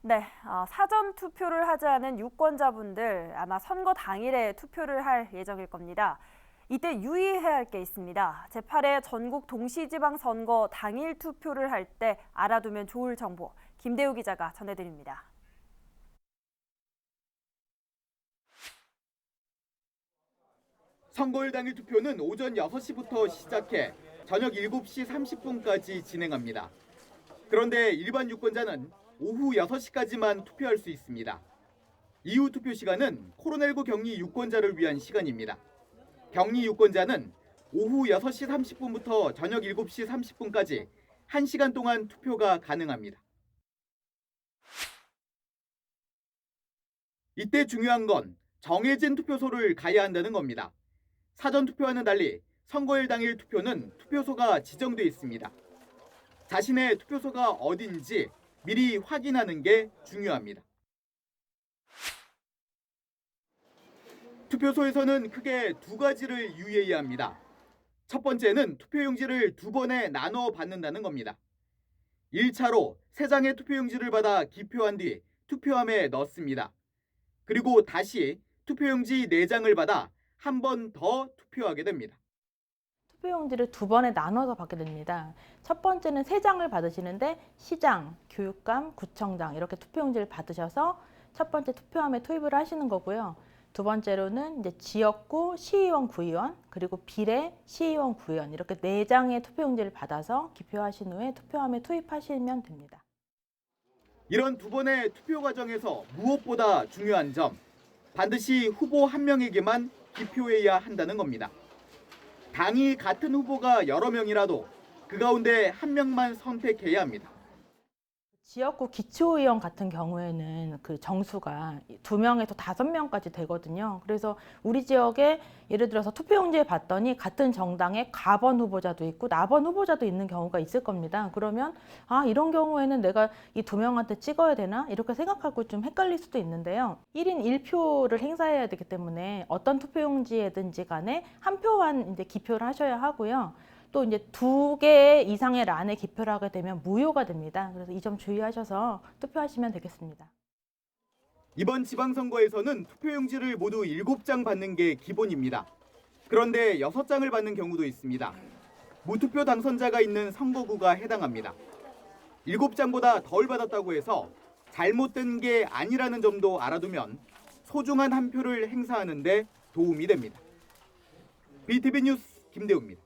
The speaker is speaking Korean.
네, 사전 투표를 하지 않은 유권자분들 아마 선거 당일에 투표를 할 예정일 겁니다. 이때 유의해야 할 게 있습니다. 제8회 전국 동시지방선거 당일 투표를 할 때 알아두면 좋을 정보, 김대우 기자가 전해드립니다. 선거일 당일 투표는 오전 6시부터 시작해 저녁 7시 30분까지 진행합니다. 그런데 일반 유권자는 오후 6시까지만 투표할 수 있습니다. 이후 투표 시간은 코로나19 격리 유권자를 위한 시간입니다. 격리 유권자는 오후 6시 30분부터 저녁 7시 30분까지 1시간 동안 투표가 가능합니다. 이때 중요한 건 정해진 투표소를 가야 한다는 겁니다. 사전 투표와는 달리 선거일 당일 투표는 투표소가 지정돼 있습니다. 자신의 투표소가 어딘지 미리 확인하는 게 중요합니다. 투표소에서는 크게 두 가지를 유의해야 합니다. 첫 번째는 투표용지를 두 번에 나눠 받는다는 겁니다. 1차로 3장의 투표용지를 받아 기표한 뒤 투표함에 넣습니다. 그리고 다시 투표용지 4장을 받아 한 번 더 투표하게 됩니다. 투표용지를 두 번에 나눠서 받게 됩니다. 첫 번째는 3장을 받으시는데 시장, 교육감, 구청장 이렇게 투표용지를 받으셔서 첫 번째 투표함에 투입을 하시는 거고요. 두 번째로는 이제 지역구 시의원, 구의원, 그리고 비례 시의원, 구의원 이렇게 4장의 투표용지를 받아서 기표하신 후에 투표함에 투입하시면 됩니다. 이런 두 번의 투표 과정에서 무엇보다 중요한 점, 반드시 후보 한 명에게만 기표해야 한다는 겁니다. 당이 같은 후보가 여러 명이라도 그 가운데 한 명만 선택해야 합니다. 지역구 기초의원 같은 경우에는 그 정수가 2명에서 5명까지 되거든요. 그래서 우리 지역에 예를 들어서 투표용지에 봤더니 같은 정당에 가번 후보자도 있고 나번 후보자도 있는 경우가 있을 겁니다. 그러면 이런 경우에는 내가 이 2명한테 찍어야 되나? 이렇게 생각하고 좀 헷갈릴 수도 있는데요. 1인 1표를 행사해야 되기 때문에 어떤 투표용지에든지 간에 한 표만 이제 기표를 하셔야 하고요. 또 이제 2개 이상의 란에 기표를 하게 되면 무효가 됩니다. 그래서 이 점 주의하셔서 투표하시면 되겠습니다. 이번 지방선거에서는 투표용지를 모두 7장 받는 게 기본입니다. 그런데 6장을 받는 경우도 있습니다. 무투표 당선자가 있는 선거구가 해당합니다. 7장보다 덜 받았다고 해서 잘못된 게 아니라는 점도 알아두면 소중한 한 표를 행사하는 데 도움이 됩니다. BTV 뉴스 김대우입니다.